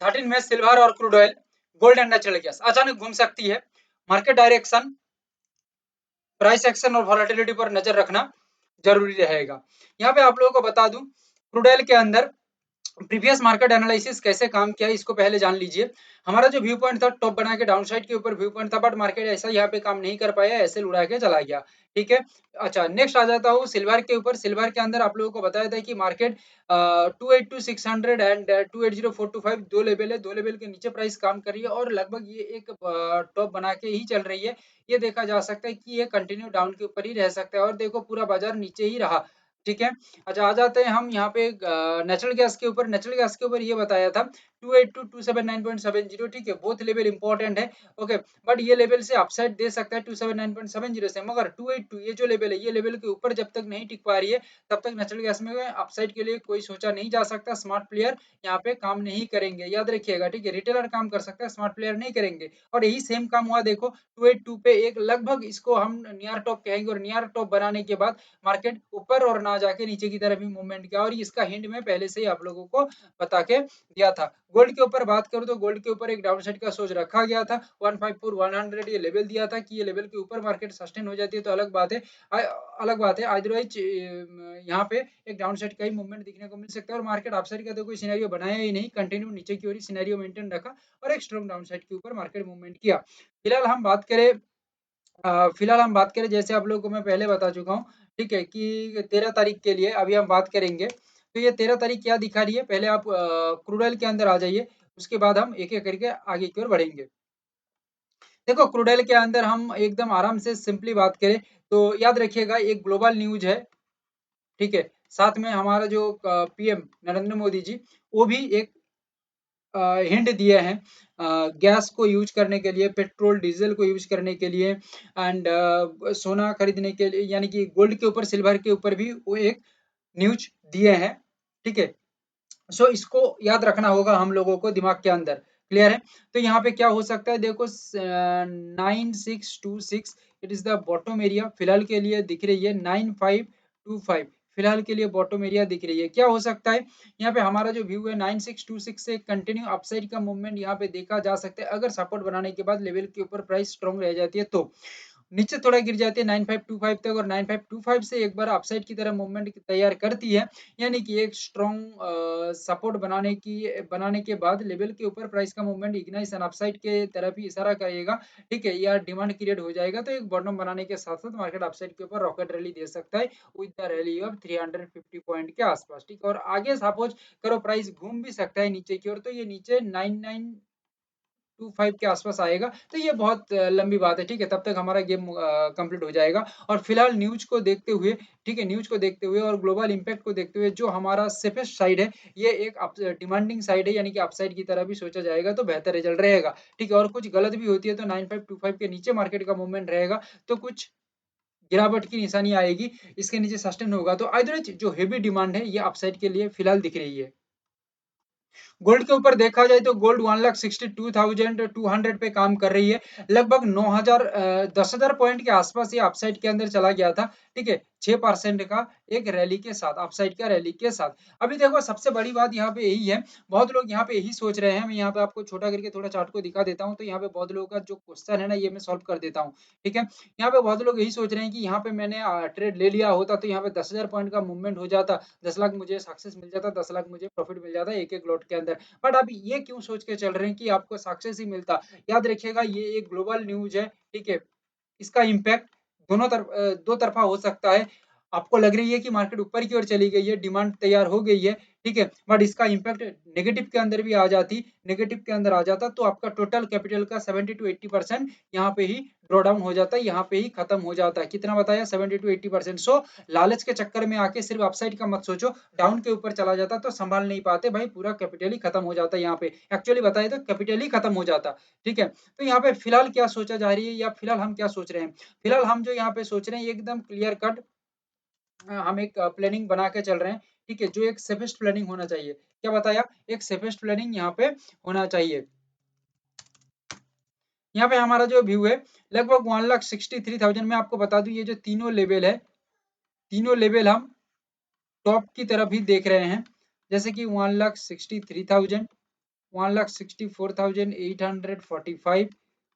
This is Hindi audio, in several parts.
13 में सिल्वर और crude oil, gold and natural gas अचानक घूम सकती है। मार्केट डायरेक्शन, प्राइस एक्शन और वॉलेटिलिटी पर नजर रखना जरूरी रहेगा। यहाँ पे आप लोगों को बता दूं, क्रूड ऑयल के अंदर प्रीवियस मार्केट एनालिसिस कैसे काम किया इसको पहले जान लीजिए। हमारा जो व्यू पॉइंट था टॉप बना के डाउन साइड के ऊपर व्यू पॉइंट था, बट मार्केट ऐसा यहाँ पे काम नहीं कर पाया, ऐसे उड़ा के चला गया। ठीक है। अच्छा, नेक्स्ट आ जाता हूँ सिल्वर के ऊपर। सिल्वर के अंदर आप लोगों को बताया था कि मार्केट 282,600 एंड 280,425 दो लेवल है, दो लेवल के नीचे प्राइस काम कर रही है और लगभग ये एक टॉप बना के ही चल रही है। ये देखा जा सकता है कि ये कंटिन्यू डाउन के ऊपर ही रह सकता है और देखो पूरा बाजार नीचे ही रहा। ठीक है। अच्छा, आ जाते हैं हम यहाँ पे नेचुरल गैस के ऊपर। नेचुरल गैस के ऊपर ये बताया था 282,279.70। ठीक है, बोथ लेवल इंपॉर्टेंट है। ओके, बट ये लेवल से अपसाइड दे सकता है 279.70 से, मगर 282 ये जो लेवल है, ये लेवल के ऊपर जब तक नहीं टिक पा रही है तब तक नेचुरल गैस में अपसाइड के लिए कोई सोचा नहीं जा सकता। स्मार्ट प्लेयर यहाँ पे काम नहीं करेंगे, याद रखिएगा। ठीक है, रिटेलर काम कर सकता है, स्मार्ट प्लेयर नहीं करेंगे। और यही सेम काम हुआ देखो 282 पे, एक लगभग इसको हम नियर टॉप कहेंगे, और नियर टॉप बनाने के बाद मार्केट ऊपर और ना जाके नीचे की तरफ ही मूवमेंट किया, और इसका हिंट मैं पहले से ही आप लोगों को बता के दिया था। गोल्ड के ऊपर बात करूं तो गोल्ड के ऊपर एक डाउन साइड का सोच रखा गया था, 154 100 ये लेवल दिया था कि ये लेवल के ऊपर मार्केट सस्टेन हो जाती है तो अलग बात है। अलग बात है, अदरवाइज यहाँ पे एक डाउन साइड का ही मूवमेंट दिखने को मिल सकता है, और मार्केट अपसाइड का तो कोई सिनेरियो बनाया ही नहीं, कंटिन्यू नीचे की ओर ही सिनेरियो मेंटेन रखा और एक स्ट्रॉन्ग डाउन साइड के ऊपर मार्केट मूवमेंट किया। फिलहाल हम बात करें जैसे आप लोगों को मैं पहले बता चुका हूँ, ठीक है, कि 13 तारीख के लिए अभी हम बात करेंगे। तो ये 13 तारीख क्या दिखा रही है, पहले आप क्रूड ऑयल के अंदर आ जाइए, उसके बाद हम एक एक करके आगे की ओर बढ़ेंगे। देखो क्रूड ऑयल के अंदर हम एकदम आराम से सिंपली बात करें तो याद रखिएगा एक ग्लोबल न्यूज है। ठीक है, साथ में हमारा जो पीएम नरेंद्र मोदी जी, वो भी एक हिंट दिए हैं गैस को यूज करने के लिए, पेट्रोल डीजल को यूज करने के लिए, एंड सोना खरीदने के लिए, यानी कि गोल्ड के ऊपर सिल्वर के ऊपर भी वो एक न्यूज दिए हैं। ठीक है, सो इसको याद रखना होगा हम लोगों को दिमाग के अंदर। क्लियर है। तो यहाँ पे क्या हो सकता है देखो 9626 it is the bottom area फिलहाल के लिए दिख रही है, 9525 फिलहाल के लिए बॉटम एरिया दिख रही है। क्या हो सकता है यहाँ पे हमारा जो व्यू है 9626 से कंटिन्यू अपसाइड का मूवमेंट यहाँ पे देखा जा सकता है, अगर सपोर्ट बनाने के बाद लेवल के ऊपर प्राइस स्ट्रॉन्ग रह जाती है तो नीचे थोड़ा गिर जाती है 9525 तक, और 9525 से एक बार अपसाइड की तरह मूवमेंट तैयार करती है, यानी कि एक स्ट्रॉन्ग सपोर्ट बनाने के बाद लेवल के ऊपर प्राइस का मूवमेंट इग्नाइशन अपसाइड के तरफ ही इशारा करेगा। ठीक है, या डिमांड क्रिएट हो जाएगा तो एक बॉटम बनाने के साथ साथ मार्केट अपसाइड के ऊपर रॉकेट रैली दे सकता है with the rally of 350 point के आसपास। ठीक है, और आगे सपोज करो प्राइस घूम भी सकता है नीचे की ओर, तो ये नीचे 9925 के आसपास आएगा, तो ये बहुत लंबी बात है। ठीक है, तब तक हमारा गेम कंप्लीट हो जाएगा। और फिलहाल न्यूज को देखते हुए, ठीक है, न्यूज को देखते हुए और ग्लोबल इंपैक्ट को देखते हुए जो हमारा सेफेस्ट साइड है, ये एक डिमांडिंग साइड है, यानी कि अपसाइड की तरह भी सोचा जाएगा तो बेहतर रिजल्ट रहेगा। ठीक है, और कुछ गलत भी होती है तो 9525 के नीचे मार्केट का मूवमेंट रहेगा तो कुछ गिरावट की निशानी आएगी, इसके नीचे सस्टेन होगा तो अदरवाइज जो हेवी डिमांड है ये अपसाइड के लिए फिलहाल दिख रही है। गोल्ड के ऊपर देखा जाए तो गोल्ड 1,62,200 पे काम कर रही है, लगभग 9,000 10,000 पॉइंट के आसपास ये अपसाइड के अंदर चला गया था। ठीक है, 6% का एक रैली के साथ, अपसाइड का रैली के साथ। अभी देखो सबसे बड़ी बात यहाँ पे यही है, बहुत लोग यहाँ पे यही सोच रहे हैं, मैं यहाँ पे आपको छोटा करके थोड़ा चार्ट को दिखा देता हूँ तो यहाँ पे बहुत लोगों का जो क्वेश्चन है ना ये मैं सॉल्व कर देता हूँ। ठीक है, यहाँ पे बहुत लोग यही सोच रहे हैं कि यहाँ पे मैंने ट्रेड ले लिया होता तो यहाँ पे 10,000 पॉइंट का मूवमेंट हो जाता, 10 लाख मुझे सक्सेस मिल जाता, 10 लाख मुझे प्रॉफिट मिल जाता एक एक लॉट के अंदर। बट आप ये क्यों सोच के चल रहे हैं कि आपको सक्सेस ही मिलता। याद रखिएगा ये एक ग्लोबल न्यूज है। ठीक है, इसका इम्पैक्ट दो तरफा हो सकता है। आपको लग रही है कि मार्केट ऊपर की ओर चली गई है, डिमांड तैयार हो गई है, ठीक है, बट इसका इम्पैक्ट नेगेटिव के अंदर भी आ जाती, नेगेटिव के अंदर आ जाता तो आपका टोटल कैपिटल का 70 to 80% यहाँ पे ही ड्रॉ डाउन हो जाता है, यहाँ पे ही खत्म हो जाता है। कितना बताया, 70 to 80%। सो लालच के चक्कर में आके सिर्फ अपसाइड का मत सोचो, डाउन के ऊपर चला जाता तो संभाल नहीं पाते भाई, पूरा कैपिटल ही खत्म हो जाता है यहाँ पे, एक्चुअली बताए तो कैपिटल ही खत्म हो जाता। ठीक है, तो यहाँ पे फिलहाल क्या सोचा जा रही है या फिलहाल हम क्या सोच रहे हैं, फिलहाल हम जो यहाँ पे सोच रहे हैं एकदम क्लियर कट हम एक प्लानिंग बना के चल रहे हैं। ठीक है, जो एक सेफेस्ट प्लानिंग होना चाहिए, क्या बताया, एक सेफेस्ट प्लानिंग यहाँ पे होना चाहिए। यहाँ पे हमारा जो व्यू है लगभग 1,63,000 में, आपको बता दूं ये जो तीनों लेवल है, तीनों लेवल हम टॉप की तरफ ही देख रहे हैं, जैसे कि 1,63,000, 1,64,845,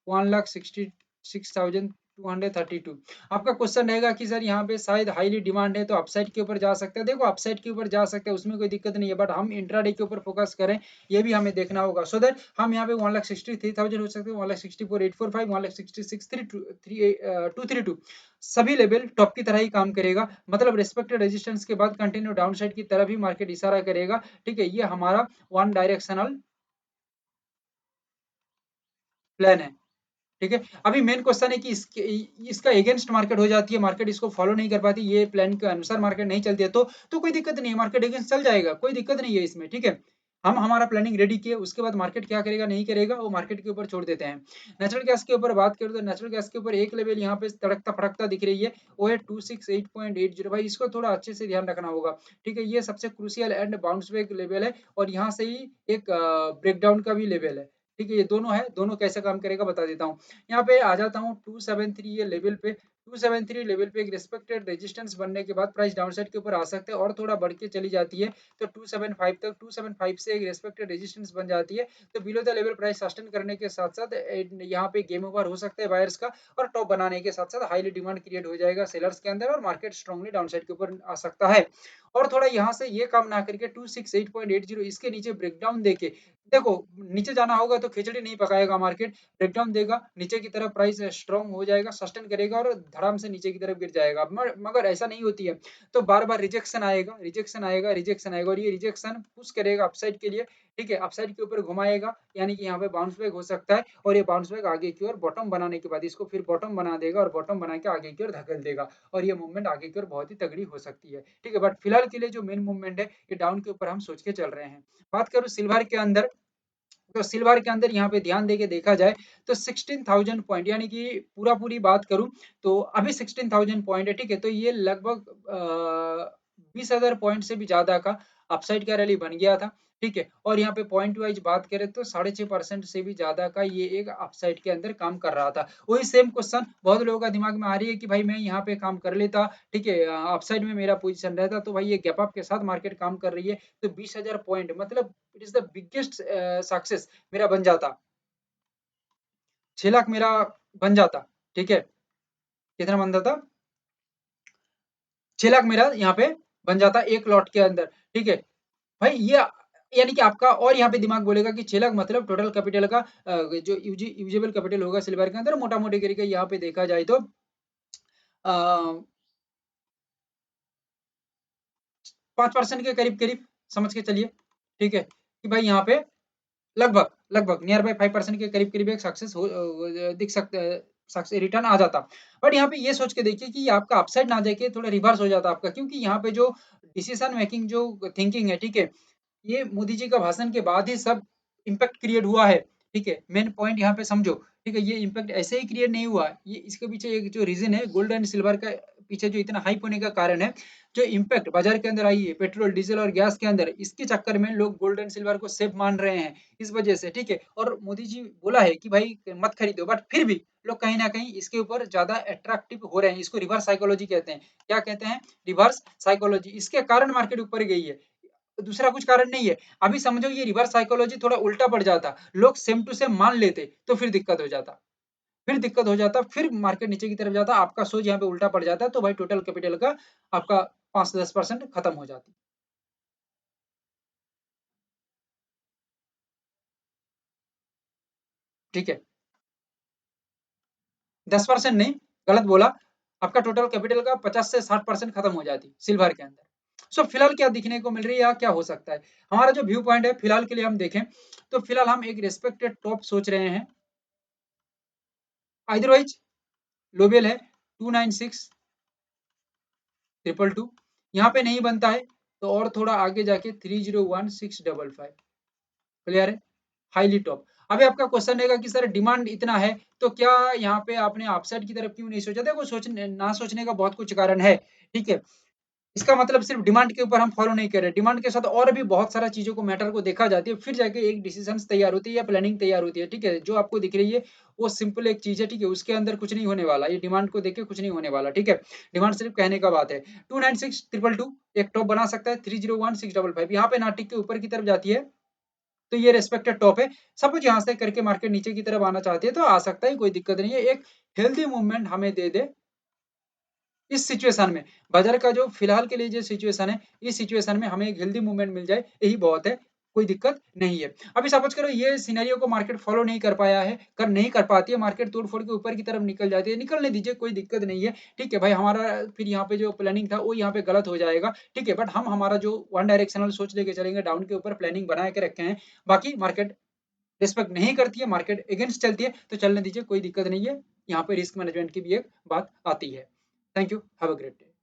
1,66,232। आपका क्वेश्चन रहेगा कि सर यहाँ पे शायद हाईली डिमांड है तो अपसाइड के ऊपर जा सकता है। देखो अपसाइड के ऊपर जा सकता है, उसमें कोई दिक्कत नहीं है, बट हम इंट्राडे के ऊपर फोकस करें ये भी हमें देखना होगा। सो दैट हम यहाँ पे 1,63,000 हो सकते हैं, 1,64,845, 1,66,232 सभी लेवल टॉप की तरह ही काम करेगा, मतलब रिस्पेक्टेड रेजिस्टेंस के बाद कंटिन्यू डाउनसाइड की तरफ ही मार्केट इशारा करेगा। ठीक है, ये हमारा वन डायरेक्शनल प्लान है। ठीक है, अभी मेन क्वेश्चन है कि इसका अगेंस्ट मार्केट हो जाती है, मार्केट इसको फॉलो नहीं कर पाती, ये प्लान के अनुसार मार्केट नहीं चलती है, तो कोई दिक्कत नहीं है, मार्केट अगेंस्ट चल जाएगा, कोई दिक्कत नहीं है इसमें। ठीक है, हम हमारा प्लानिंग रेडी किए, उसके बाद मार्केट क्या करेगा नहीं करेगा वो मार्केट के ऊपर छोड़ देते हैं। नेचुरल गैस के ऊपर बात करें तो नेचुरल गैस के ऊपर एक लेवल यहाँ पे तड़कता फड़कता दिख रही है, वो है 268.80। भाई इसको थोड़ा अच्छे से ध्यान रखना होगा। ठीक है, ये सबसे crucial and bounce back level है, और यहाँ से ही एक ब्रेकडाउन का भी लेवल है। ठीक है, ये दोनों है, दोनों कैसे काम करेगा बता देता हूँ। यहाँ पे आ जाता हूँ 273 ये लेवल पे, 273 लेवल पे एक रिस्पेक्टेड रेजिस्टेंस बनने के बाद प्राइस डाउनसाइड के ऊपर आ सकते हैं, और थोड़ा बढ़ के चली जाती है तो 275 तक, 275 से एक रिस्पेक्टेड रेजिस्टेंस बन जाती है, तो below the level price sustain करने के साथ साथ यहाँ पे गेम ओवर हो सकता है बायर्स का, और टॉप बनाने के साथ साथ हाईली डिमांड क्रिएट हो जाएगा सेलर्स के अंदर, और मार्केट स्ट्रांगली डाउनसाइड के ऊपर आ सकता है। और थोड़ा यहाँ से ये काम ना करके 268.80 इसके नीचे ब्रेकडाउन देके, देखो नीचे जाना होगा तो खिचड़ी नहीं पकाएगा मार्केट, ब्रेकडाउन देगा नीचे की तरफ, प्राइस स्ट्रांग हो जाएगा, सस्टेन करेगा और धड़ाम से नीचे की तरफ गिर जाएगा। मगर ऐसा नहीं होती है, तो बार बार रिजेक्शन आएगा, रिजेक्शन आएगा, रिजेक्शन आएगा, और ये रिजेक्शन पुश करेगा अपसाइड के लिए। ठीक है, अपसाइड के ऊपर घुमाएगा, यानी कि यहाँ पे बाउंस बैक हो सकता है, और ये बाउंस बैक आगे की ओर बॉटम बनाने के बाद इसको फिर बॉटम बना देगा, और बॉटम बना के आगे की ओर धकेल देगा, और ये मूवमेंट आगे की ओर बहुत ही तगड़ी हो सकती है। ठीक है, बट फिलहाल के लिए जो मेन मूवमेंट है ये डाउन के ऊपर हम सोच के चल रहे हैं। बात करूं सिल्वर के अंदर, तो सिल्वर के अंदर यहाँ पे ध्यान देके देखा जाए तो 16,000 पॉइंट, यानी कि पूरा पूरी बात करूं तो अभी 16,000 पॉइंट है। ठीक है, तो ये लगभग 20,000 पॉइंट से भी ज्यादा का अपसाइड का रैली बन गया था। ठीक है, और यहाँ पे पॉइंट वाइज बात करें तो 6.5% से भी ज्यादा का ये एक अपसाइड के अंदर काम कर रहा था। वही सेम क्वेश्चन बहुत लोगों का दिमाग में आ रही है कि भाई मैं यहाँ पे काम कर लेता, ठीक है, अपसाइड में मेरा पोजीशन रहता, तो भाई ये गैप अप के साथ मार्केट काम कर रही है, तो 20,000 पॉइंट मतलब it is the biggest success मेरा बन जाता, 6 लाख मेरा बन जाता। ठीक है, कितना बनता था, 6 लाख मेरा यहाँ पे बन जाता एक लॉट के अंदर। ठीक है भाई, ये यानी कि आपका और यहाँ पे दिमाग बोलेगा कि 6 लाख मतलब टोटल कैपिटल का जो यूजेबल कैपिटल होगा सिल्वर के अंदर, मोटा मोटी करके यहाँ पे देखा जाए तो 5% के करीब करीब समझ के चलिए। ठीक है, कि भाई यहाँ पे लगभग लगभग नियर बाय 5% के करीब करीब एक सक्सेस हो दिख सकता है, सक्सेस रिटर्न आ जाता। बट यहाँ पे ये सोच के देखिए कि आपका अपसाइड ना जाके थोड़ा रिवर्स हो जाता आपका, क्योंकि यहाँ पे जो डिसीजन मेकिंग जो थिंकिंग है, ठीक है, ये मोदी जी का भाषण के बाद ही सब इम्पैक्ट क्रिएट हुआ है। ठीक है, मेन पॉइंट यहाँ पे समझो। ठीक है, ये इम्पैक्ट ऐसे ही क्रिएट नहीं हुआ, ये इसके पीछे एक जो रीजन है गोल्ड एंड सिल्वर का, पीछे जो इतना हाइप होने का कारण है, जो इम्पैक्ट बाजार के अंदर आई है पेट्रोल डीजल और गैस के अंदर, इसके चक्कर में लोग गोल्ड एंड सिल्वर को सेफ मान रहे हैं इस वजह से। ठीक है, और मोदी जी बोला है कि भाई मत खरीदो, बट फिर भी लोग कहीं ना कहीं इसके ऊपर ज्यादा अट्रैक्टिव हो रहे हैं, इसको रिवर्स साइकोलॉजी कहते हैं। क्या कहते हैं, रिवर्स साइकोलॉजी, इसके कारण मार्केट ऊपर गई है, दूसरा कुछ कारण नहीं है। अभी समझो ये रिवर्स साइकोलॉजी थोड़ा उल्टा पड़ जाता, लोग सेम टू सेम मान लेते, तो फिर दिक्कत हो जाता, फिर दिक्कत हो जाता, फिर मार्केट नीचे की तरफ जाता, आपका सोच यहाँ पे उल्टा पड़ जाता, तो भाई टोटल कैपिटल का आपका 5 से 10% खत्म हो जाती। ठीक है, 10% नहीं, गलत बोला, आपका टोटल कैपिटल का 50 से 60% खत्म हो जाती सिल्वर के अंदर। सो फिलहाल क्या दिखने को मिल रही है या क्या हो सकता है, हमारा जो व्यू पॉइंट है फिलहाल के लिए हम देखें तो फिलहाल हम एक रेस्पेक्टेड टॉप सोच रहे हैं, अदरवाइज लोबेल है 296,222, यहाँ पे नहीं बनता है तो और थोड़ा आगे जाके 301,655, क्लियर है, हाईली टॉप। अभी आपका क्वेश्चन रहेगा कि सर डिमांड इतना है तो क्या यहाँ पे आपने अपसाइड की तरफ क्यों नहीं सोचा, देखो सोचने ना सोचने का बहुत कुछ कारण है। ठीक है, इसका मतलब सिर्फ डिमांड के ऊपर हम फॉलो नहीं कर रहे, डिमांड के साथ और भी बहुत सारा चीजों को मैटर को देखा जाती है, फिर जाके एक डिसीजन तैयार होती है या प्लानिंग तैयार होती है। ठीक है, जो आपको दिख रही है वो सिंपल एक चीज है, ठीक है, उसके अंदर कुछ नहीं होने वाला, ये डिमांड को देख के कुछ नहीं होने वाला। ठीक है, डिमांड सिर्फ कहने का बात है। 296,222 एक टॉप बना सकता है, 301,655 यहाँ पे नाटिक के ऊपर की तरफ जाती है तो ये रेस्पेक्टेड टॉप है। सपोज यहाँ से करके मार्केट नीचे की तरफ आना चाहती है तो आ सकता है, कोई दिक्कत नहीं है। एक हेल्दी मूवमेंट हमें दे दे इस सिचुएशन में, बाजार का जो फिलहाल के लिए जो सिचुएशन है, इस सिचुएशन में हमें एक हेल्दी मूवमेंट मिल जाए, यही बहुत है, कोई दिक्कत नहीं है। अभी सपोज करो ये सिनेरियो को मार्केट फॉलो नहीं कर पाया है, कर नहीं कर पाती है, मार्केट तोड़ फोड़ के ऊपर की तरफ निकल जाती है, निकलने दीजिए, कोई दिक्कत नहीं है। ठीक है भाई, हमारा फिर यहाँ पे जो प्लानिंग था वो यहाँ पे गलत हो जाएगा। ठीक है, बट हम हमारा जो वन डायरेक्शनल सोच लेके चलेंगे, डाउन के ऊपर प्लानिंग बना के रखे हैं। बाकी मार्केट रिस्पेक्ट नहीं करती है, मार्केट अगेंस्ट चलती है, तो चलने दीजिए, कोई दिक्कत नहीं है। यहाँ पे रिस्क मैनेजमेंट की भी एक बात आती है। Thank you, have a great day.